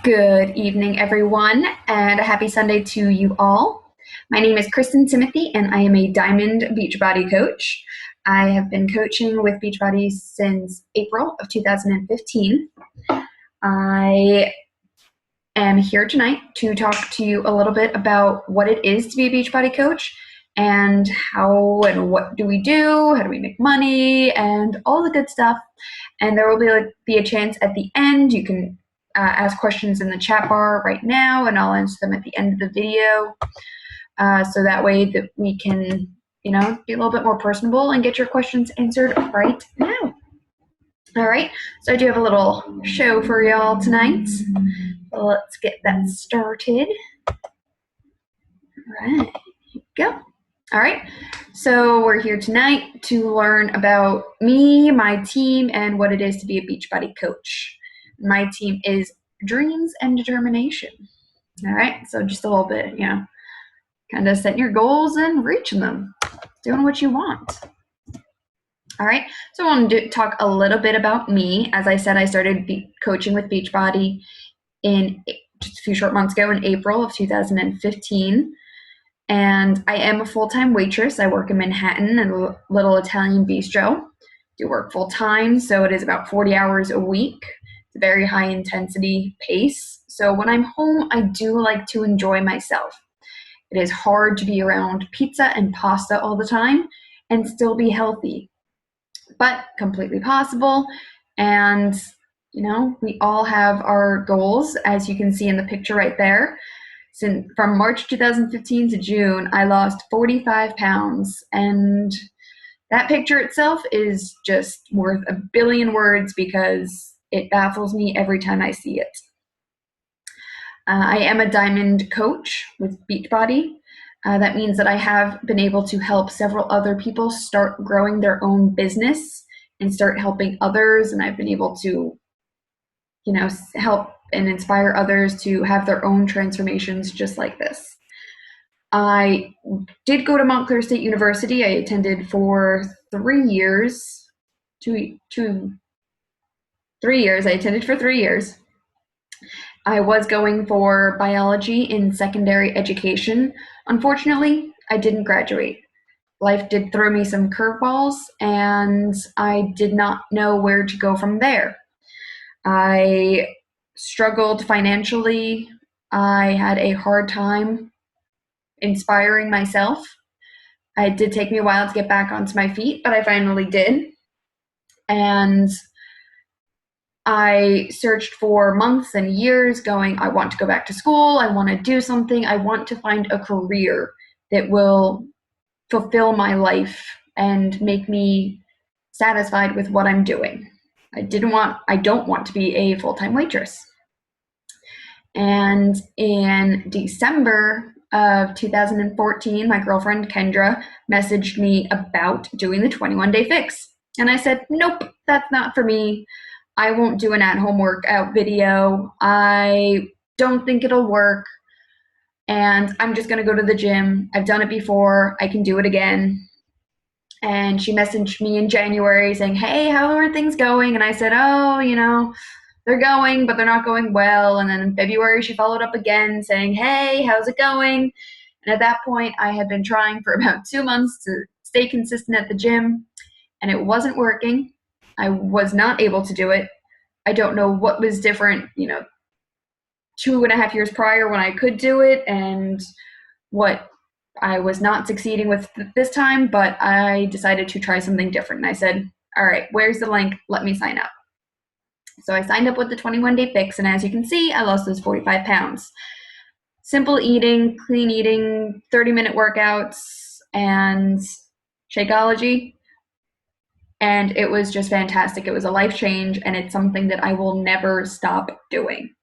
Good evening, everyone, and a happy Sunday to you all. My name is Kristen Timothy, and I am a Diamond Beachbody coach. I have been coaching with Beachbody since April of 2015. I am here tonight to talk to you a little bit about what it is to be a Beachbody coach and how and what do we do, how do we make money, and all the good stuff. And there will be a chance at the end. You can ask questions in the chat bar right now, and I'll answer them at the end of the video. So that way that we can, be a little bit more personable and get your questions answered right now. All right, so I do have a little show for y'all tonight. So let's get that started. All right, here we go. All right, so we're here tonight to learn about me, my team, and what it is to be a Beachbody coach. My team is Dreams and Determination. All right, so just a little bit, kind of setting your goals and reaching them, doing what you want. All right, so I want to talk a little bit about me. As I said, I started coaching with Beachbody just a few short months ago in April of 2015. And I am a full-time waitress. I work in Manhattan at a little Italian bistro. Do work full-time, so it is about 40 hours a week. It's a very high-intensity pace. So when I'm home, I do like to enjoy myself. It is hard to be around pizza and pasta all the time and still be healthy, but completely possible. And, we all have our goals, as you can see in the picture right there. From March 2015 to June, I lost 45 pounds, and that picture itself is just worth a billion words because it baffles me every time I see it. I am a Diamond coach with Beachbody. That means that I have been able to help several other people start growing their own business and start helping others, and I've been able to, help and inspire others to have their own transformations just like this. I did go to Montclair State University. I attended for 3 years. 3 years. I attended for 3 years. I was going for biology in secondary education. Unfortunately, I didn't graduate. Life did throw me some curveballs, and I did not know where to go from there. I struggled financially. I had a hard time inspiring myself. It did take me a while to get back onto my feet, but I finally did. And I searched for months and years going, I want to go back to school. I want to do something. I want to find a career that will fulfill my life and make me satisfied with what I'm doing. I don't want to be a full-time waitress. And in December of 2014, my girlfriend Kendra messaged me about doing the 21-day fix. And I said, nope, that's not for me. I won't do an at-home workout video. I don't think it'll work. And I'm just going to go to the gym. I've done it before. I can do it again. And she messaged me in January saying, hey, how are things going? And I said, oh, they're going, but they're not going well. And then in February, she followed up again saying, hey, how's it going? And at that point, I had been trying for about 2 months to stay consistent at the gym, and it wasn't working. I was not able to do it. I don't know what was different, 2.5 years prior when I could do it and what I was not succeeding with this time, but I decided to try something different. And I said, all right, where's the link? Let me sign up. So I signed up with the 21-day fix, and as you can see, I lost those 45 pounds. Simple eating, clean eating, 30-minute workouts, and Shakeology. And it was just fantastic. It was a life change, and it's something that I will never stop doing.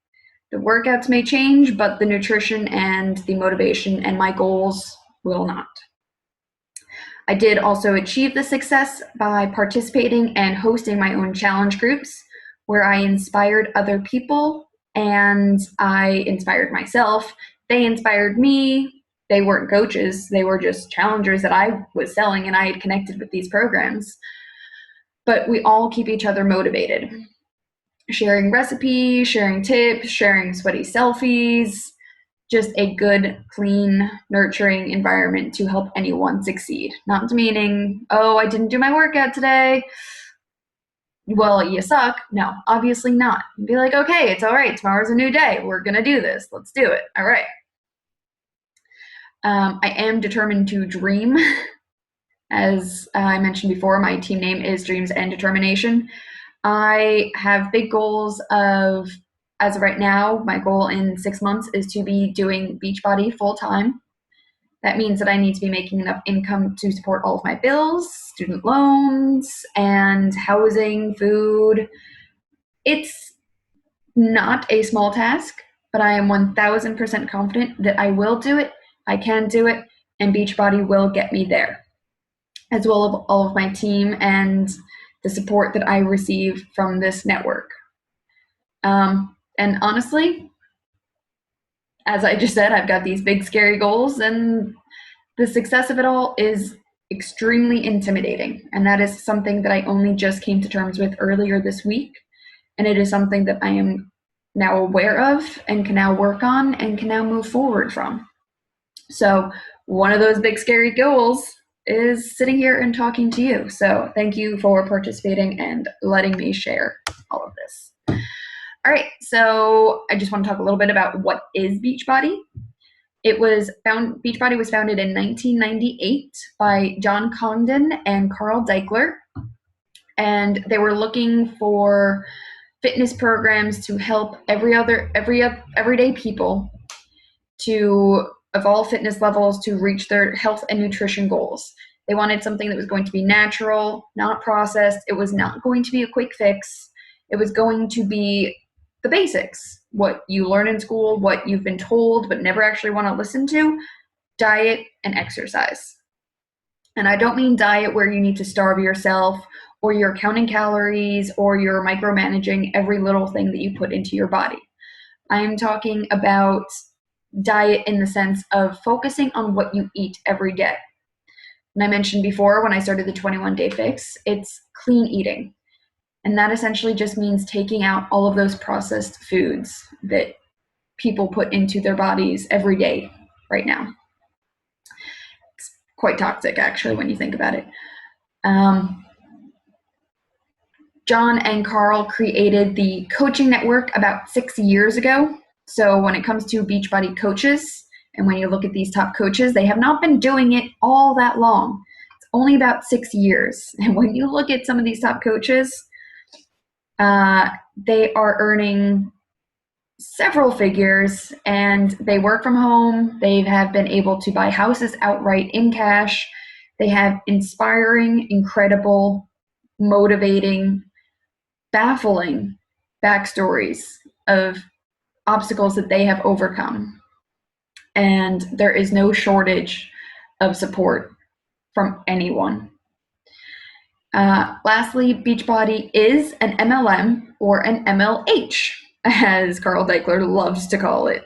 The workouts may change, but the nutrition and the motivation and my goals will not. I did also achieve the success by participating and hosting my own challenge groups where I inspired other people and I inspired myself. They inspired me. They weren't coaches. They were just challengers that I was selling, and I had connected with these programs. But we all keep each other motivated. sharing recipes, sharing tips, sharing sweaty selfies, just a good, clean, nurturing environment to help anyone succeed. Not demeaning, oh, I didn't do my workout today. Well, you suck. No, obviously not. Be like, okay, it's all right. Tomorrow's a new day. We're going to do this. Let's do it. All right. I am determined to dream. As I mentioned before, my team name is Dreams and Determination. I have big goals of, as of right now, my goal in 6 months is to be doing Beachbody full time. That means that I need to be making enough income to support all of my bills, student loans, and housing, food. It's not a small task, but I am 1000% confident that I will do it, I can do it, and Beachbody will get me there, as well as all of my team and the support that I receive from this network. And honestly, as I just said, I've got these big, scary goals, and the success of it all is extremely intimidating. And that is something that I only just came to terms with earlier this week. And it is something that I am now aware of and can now work on and can now move forward from. So one of those big, scary goals is sitting here and talking to you. So thank you for participating and letting me share all of this. All right, so I just want to talk a little bit about what is Beachbody. Beachbody was founded in 1998 by John Congdon and Carl Daikeler, and they were looking for fitness programs to help everyday people of all fitness levels to reach their health and nutrition goals. They wanted something that was going to be natural, not processed. It was not going to be a quick fix. It was going to be the basics, what you learn in school, what you've been told but never actually want to listen to: diet and exercise. And I don't mean diet where you need to starve yourself, or you're counting calories, or you're micromanaging every little thing that you put into your body. I am talking about diet in the sense of focusing on what you eat every day. And I mentioned before, when I started the 21 Day Fix, it's clean eating. And that essentially just means taking out all of those processed foods that people put into their bodies every day right now. It's quite toxic, actually, when you think about it. John and Carl created the coaching network about 6 years ago. So when it comes to Beachbody coaches, and when you look at these top coaches, they have not been doing it all that long. It's only about 6 years. And when you look at some of these top coaches, they are earning several figures, and they work from home. They have been able to buy houses outright in cash. They have inspiring, incredible, motivating, baffling backstories of obstacles that they have overcome. And there is no shortage of support from anyone. Lastly, Beachbody is an MLM, or an MLH, as Carl Daikeler loves to call it.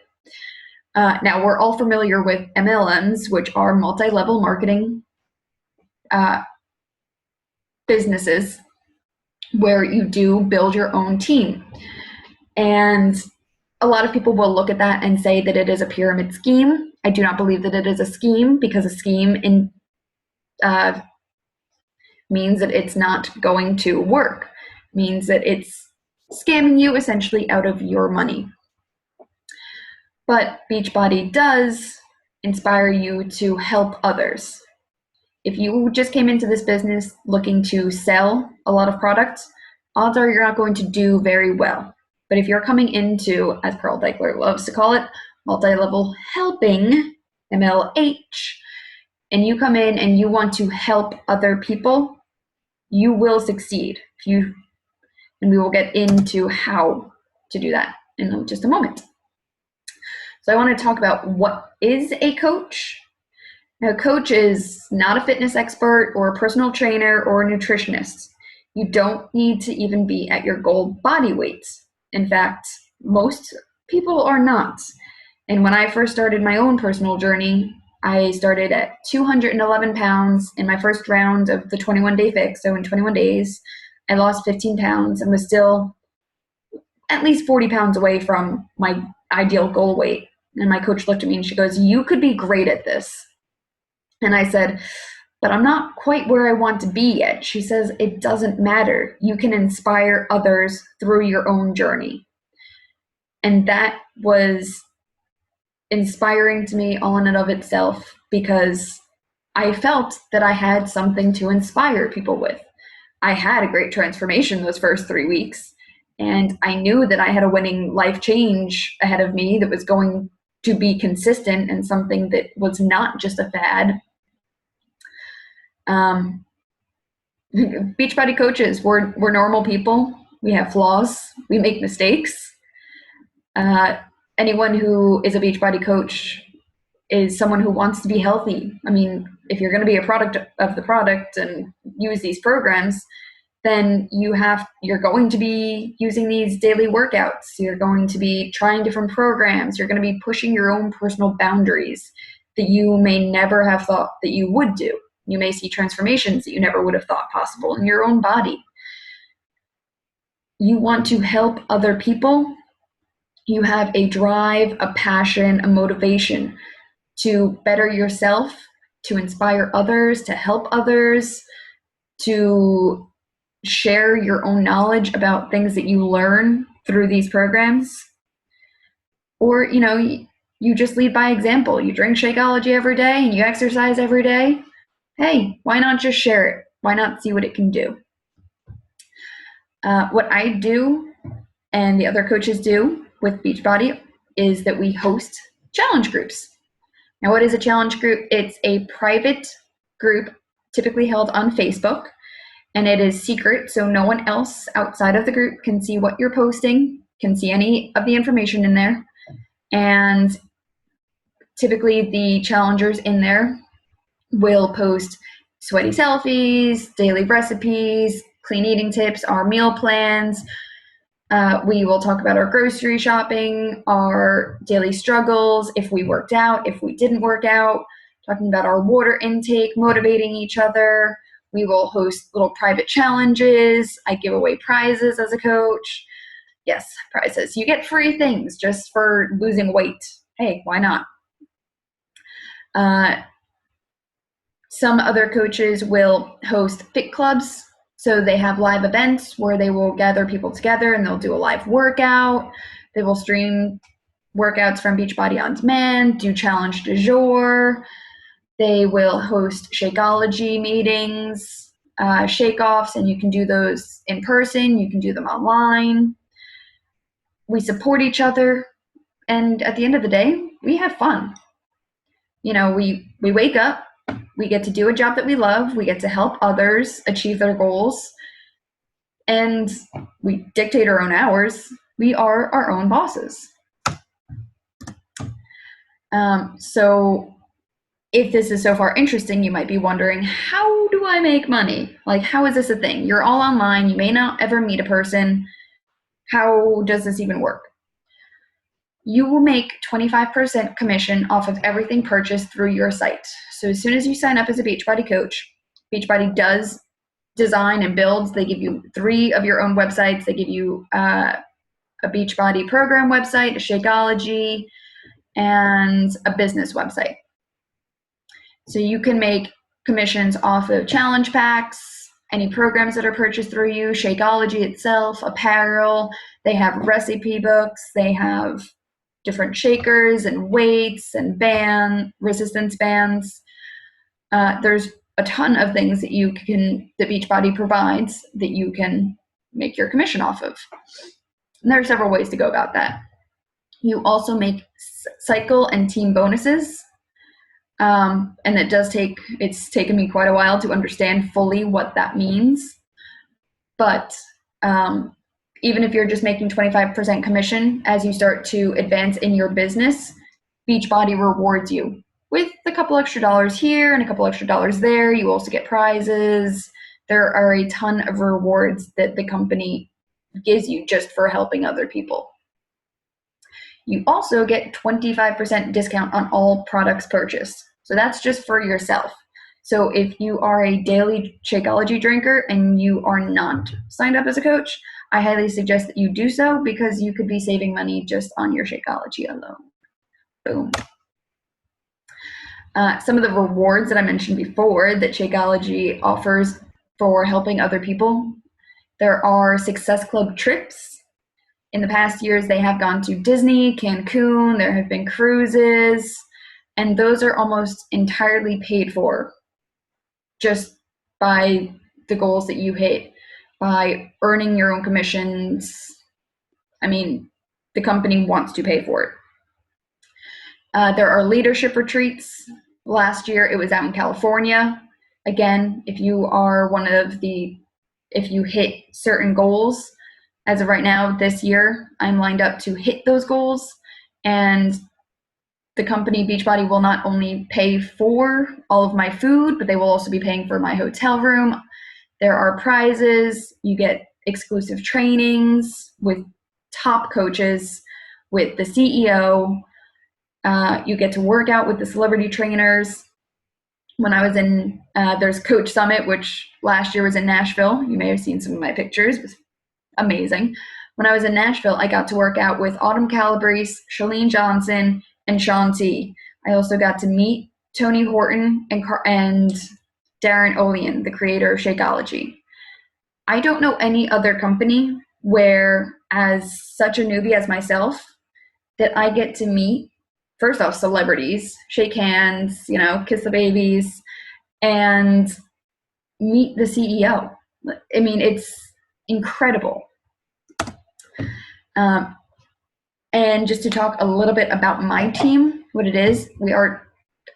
Now, we're all familiar with MLMs, which are multi-level marketing businesses where you do build your own team. And a lot of people will look at that and say that it is a pyramid scheme. I do not believe that it is a scheme, because a scheme means that it's not going to work, means that it's scamming you essentially out of your money. But Beachbody does inspire you to help others. If you just came into this business looking to sell a lot of products, odds are you're not going to do very well. But if you're coming into, as Carl Daikeler loves to call it, multi-level helping, MLH, and you come in and you want to help other people, you will succeed. And we will get into how to do that in just a moment. So I want to talk about what is a coach. Now, a coach is not a fitness expert or a personal trainer or a nutritionist. You don't need to even be at your goal body weight. In fact, most people are not. And when I first started my own personal journey, I started at 211 pounds in my first round of the 21 Day Fix. So in 21 days, I lost 15 pounds and was still at least 40 pounds away from my ideal goal weight. And my coach looked at me and she goes, "You could be great at this." And I said, "But I'm not quite where I want to be yet." She says, "It doesn't matter. You can inspire others through your own journey." And that was inspiring to me all in and of itself, because I felt that I had something to inspire people with. I had a great transformation those first 3 weeks, and I knew that I had a winning life change ahead of me that was going to be consistent and something that was not just a fad. Beachbody coaches, we're normal people. We have flaws. We make mistakes. Anyone who is a Beachbody coach is someone who wants to be healthy. I mean, if you're going to be a product of the product and use these programs, then you're going to be using these daily workouts. You're going to be trying different programs. You're going to be pushing your own personal boundaries that you may never have thought that you would do. You may see transformations that you never would have thought possible in your own body. You want to help other people. You have a drive, a passion, a motivation to better yourself, to inspire others, to help others, to share your own knowledge about things that you learn through these programs. Or, you just lead by example. You drink Shakeology every day and you exercise every day. Hey, why not just share it? Why not see what it can do? What I do and the other coaches do with Beachbody is that we host challenge groups. Now, what is a challenge group? It's a private group typically held on Facebook, and it is secret, so no one else outside of the group can see what you're posting, can see any of the information in there. And typically the challengers in there will post sweaty selfies, daily recipes, clean eating tips, our meal plans. We will talk about our grocery shopping, our daily struggles, if we worked out, if we didn't work out, talking about our water intake, motivating each other. We will host little private challenges. I give away prizes as a coach. Yes, prizes. You get free things just for losing weight. Hey, why not? Some other coaches will host fit clubs. So they have live events where they will gather people together and they'll do a live workout. They will stream workouts from Beachbody On Demand, do challenge du jour. They will host Shakeology meetings, shake-offs, and you can do those in person. You can do them online. We support each other. And at the end of the day, we have fun. We wake up. We get to do a job that we love. We get to help others achieve their goals. And we dictate our own hours. We are our own bosses. So if this is so far interesting, you might be wondering, how do I make money? Like, how is this a thing? You're all online. You may not ever meet a person. How does this even work? You will make 25% commission off of everything purchased through your site. So as soon as you sign up as a Beachbody coach, Beachbody does design and builds. They give you 3 of your own websites. They give you a Beachbody program website, a Shakeology, and a business website. So you can make commissions off of challenge packs, any programs that are purchased through you, Shakeology itself, apparel. They have recipe books. They have different shakers and weights and resistance bands. There's a ton of things that that Beachbody provides that you can make your commission off of. And there are several ways to go about that. You also make cycle and team bonuses. And it's taken me quite a while to understand fully what that means. But even if you're just making 25% commission, as you start to advance in your business, Beachbody rewards you with a couple extra dollars here and a couple extra dollars there. You also get prizes. There are a ton of rewards that the company gives you just for helping other people. You also get 25% discount on all products purchased. So that's just for yourself. So if you are a daily Shakeology drinker and you are not signed up as a coach, I highly suggest that you do so because you could be saving money just on your Shakeology alone. Boom. Some of the rewards that I mentioned before that Shakeology offers for helping other people. There are Success Club trips. In the past years, they have gone to Disney, Cancun, there have been cruises, and those are almost entirely paid for just by the goals that you hit, by earning your own commissions. I mean, the company wants to pay for it. There are leadership retreats. Last year, it was out in California. Again, if you hit certain goals, as of right now, this year, I'm lined up to hit those goals. And the company Beachbody will not only pay for all of my food, but they will also be paying for my hotel room. There are prizes. You get exclusive trainings with top coaches, with the CEO. You get to work out with the celebrity trainers. When I was in, there's Coach Summit, which last year was in Nashville. You may have seen some of my pictures. It was amazing. When I was in Nashville, I got to work out with Autumn Calabrese, Chalene Johnson, and Shaun T. I also got to meet Tony Horton and Darren Olean, the creator of Shakeology. I don't know any other company where, as such a newbie as myself, that I get to meet, first off, celebrities, shake hands, kiss the babies, and meet the CEO. I mean, it's incredible. And just to talk a little bit about my team, what it is, we are,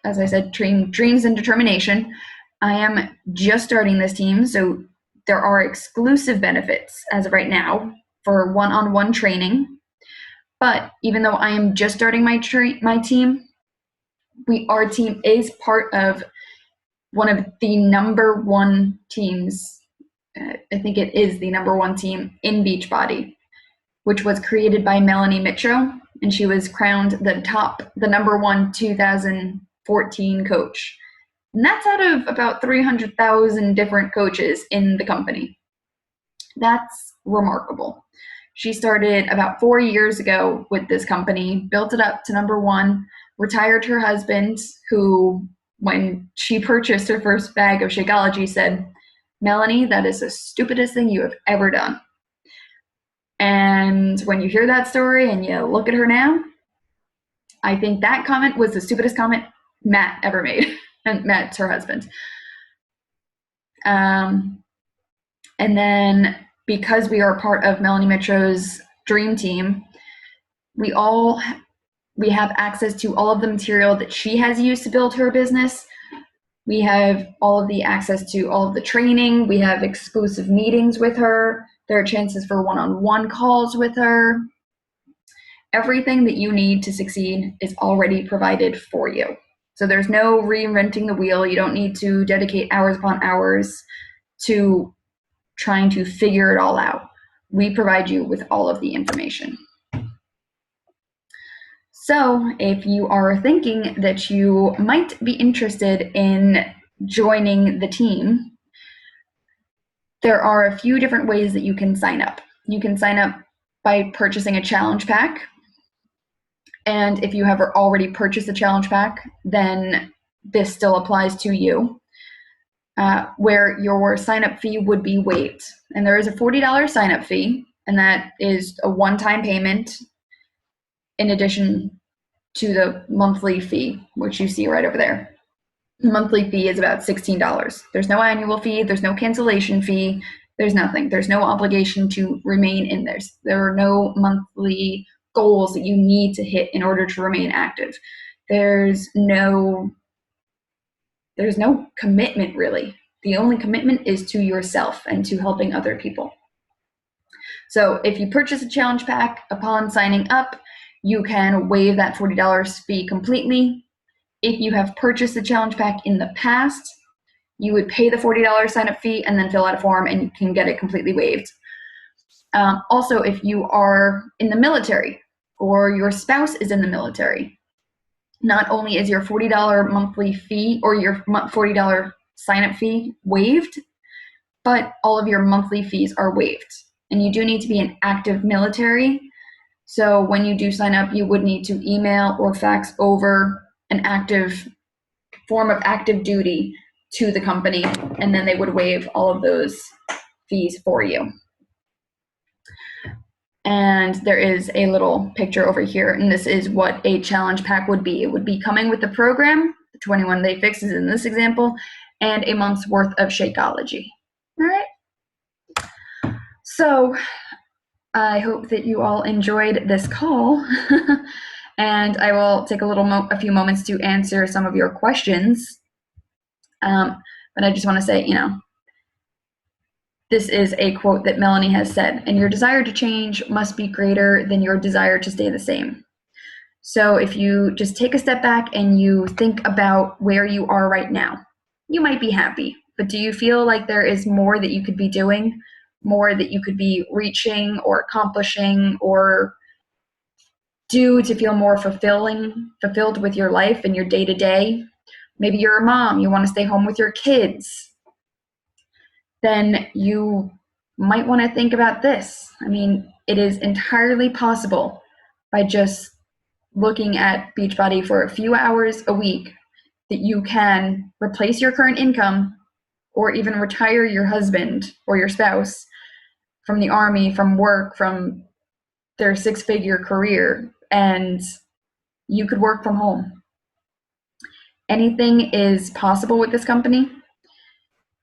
as I said, Dreams and Determination. I am just starting this team, so there are exclusive benefits as of right now for one-on-one training. But even though I am just starting my team, our team is part of one of the number one teams. I think it is the number one team in Beachbody, which was created by Melanie Mitro, and she was crowned the number one 2014 coach. And that's out of about 300,000 different coaches in the company. That's remarkable. She started about 4 years ago with this company, built it up to number one, retired her husband, who, when she purchased her first bag of Shakeology, said, "Melanie, that is the stupidest thing you have ever done." And when you hear that story and you look at her now, I think that comment was the stupidest comment Matt ever made. And Matt's her husband. And then because we are part of Melanie Mitro's dream team, we have access to all of the material that she has used to build her business. We have all of the access to all of the training. We have exclusive meetings with her. There are chances for one-on-one calls with her. Everything that you need to succeed is already provided for you. So there's no reinventing the wheel. You don't need to dedicate hours upon hours to trying to figure it all out. We provide you with all of the information. So if you are thinking that you might be interested in joining the team, there are a few different ways that you can sign up. You can sign up by purchasing a challenge pack. And if you have already purchased a challenge pack, then this still applies to you, where your sign-up fee would be waived. And there is a $40 sign-up fee, and that is a one-time payment in addition to the monthly fee, which you see right over there. The monthly fee is about $16. There's no annual fee. There's no cancellation fee. There's nothing. There's no obligation to remain in there. There are no monthly goals that you need to hit in order to remain active. There's no commitment, really. The only commitment is to yourself and to helping other people. So if you purchase a challenge pack upon signing up, you can waive that $40 fee completely. If you have purchased a challenge pack in the past, you would pay the $40 sign-up fee and then fill out a form and you can get it completely waived. Also, if you are in the military or your spouse is in the military, not only is your $40 monthly fee or your $40 sign-up fee waived, but all of your monthly fees are waived. and you do need to be an active military. So when you do sign up, you would need to email or fax over an active form of active duty to the company, and then they would waive all of those fees for you. And there is a little picture over here, and this is what a challenge pack would be. It would be coming with the program, the 21-day fixes in this example, and a month's worth of Shakeology. All right. So I hope that you all enjoyed this call, and I will take a few moments to answer some of your questions. But I just want to say, this is a quote that Melanie has said, and your desire to change must be greater than your desire to stay the same. So if you just take a step back and you think about where you are right now, you might be happy, but do you feel like there is more that you could be doing, more that you could be reaching or accomplishing or do to feel more fulfilled with your life and your day-to-day? Maybe you're a mom, you want to stay home with your kids. Then you might want to think about this. I mean, it is entirely possible by just looking at Beachbody for a few hours a week that you can replace your current income or even retire your husband or your spouse from the Army, from work, from their 6-figure career, and you could work from home. Anything is possible with this company.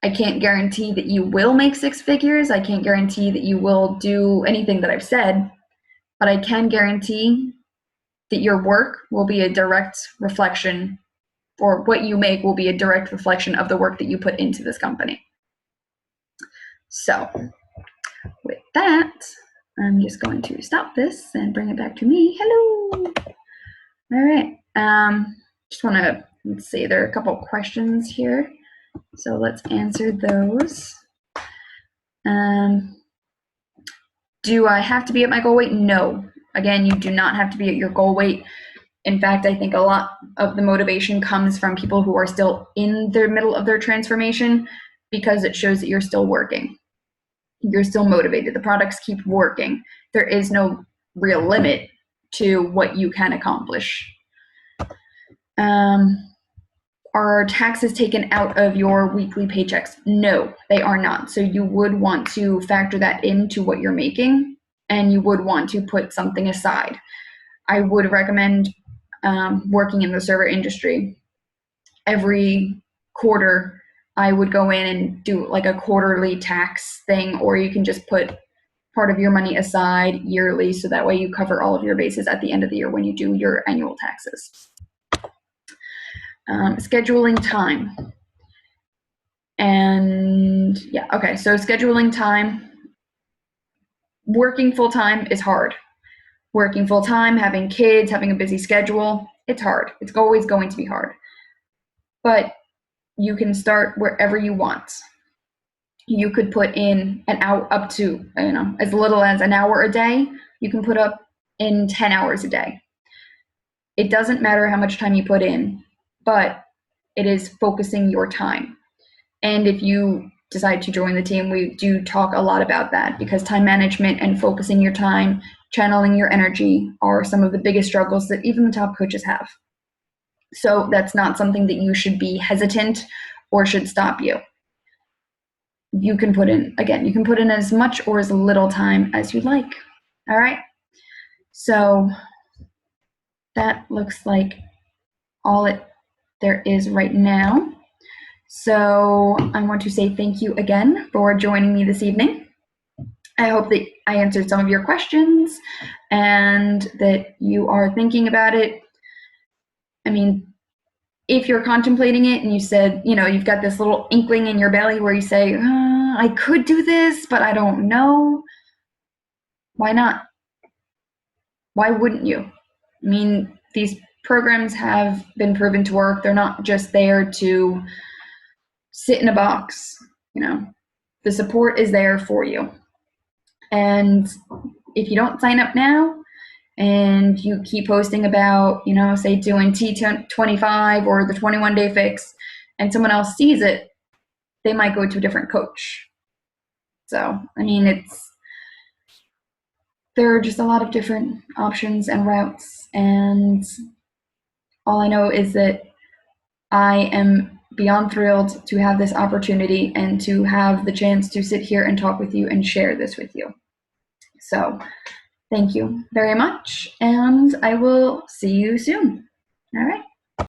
I can't guarantee that you will make 6 figures. I can't guarantee that you will do anything that I've said, but I can guarantee that your work will be a direct reflection, or what you make will be a direct reflection of the work that you put into this company. So with that, I'm just going to stop this and bring it back to me. Hello. All right. Just want to, let's see, there are a couple questions here. So let's answer those. Do I have to be at my goal weight? No. Again, you do not have to be at your goal weight. In fact, I think a lot of the motivation comes from people who are still in the middle of their transformation, because it shows that you're still working. You're still motivated. The products keep working. There is no real limit to what you can accomplish. Are taxes taken out of your weekly paychecks? No, they are not. So you would want to factor that into what you're making, and you would want to put something aside. I would recommend working in the server industry. Every quarter, I would go in and do like a quarterly tax thing, or you can just put part of your money aside yearly, so that way you cover all of your bases at the end of the year when you do your annual taxes. Scheduling time. And yeah, okay, so scheduling time. Working full-time is hard. Working full-time, having kids, having a busy schedule, it's hard. It's always going to be hard. But you can start wherever you want. You could put in an hour up to, as little as an hour a day. You can put up in 10 hours a day. It doesn't matter how much time you put in, but it is focusing your time. And if you decide to join the team, we do talk a lot about that, because time management and focusing your time, channeling your energy are some of the biggest struggles that even the top coaches have. So that's not something that you should be hesitant or should stop you. You can put in, again, you can put in as much or as little time as you like. All right. So that looks like all there is right now. So I want to say thank you again for joining me this evening. I hope that I answered some of your questions and that you are thinking about it. I mean, if you're contemplating it and you said, you've got this little inkling in your belly where you say, I could do this, but I don't know. Why not? Why wouldn't you? I mean, these programs have been proven to work. They're not just there to sit in a box. The support is there for you. And if you don't sign up now and you keep posting about, say doing T25 or the 21-day fix, and someone else sees it, they might go to a different coach. So, I mean, there are just a lot of different options and routes, and all I know is that I am beyond thrilled to have this opportunity and to have the chance to sit here and talk with you and share this with you. So thank you very much, and I will see you soon. All right.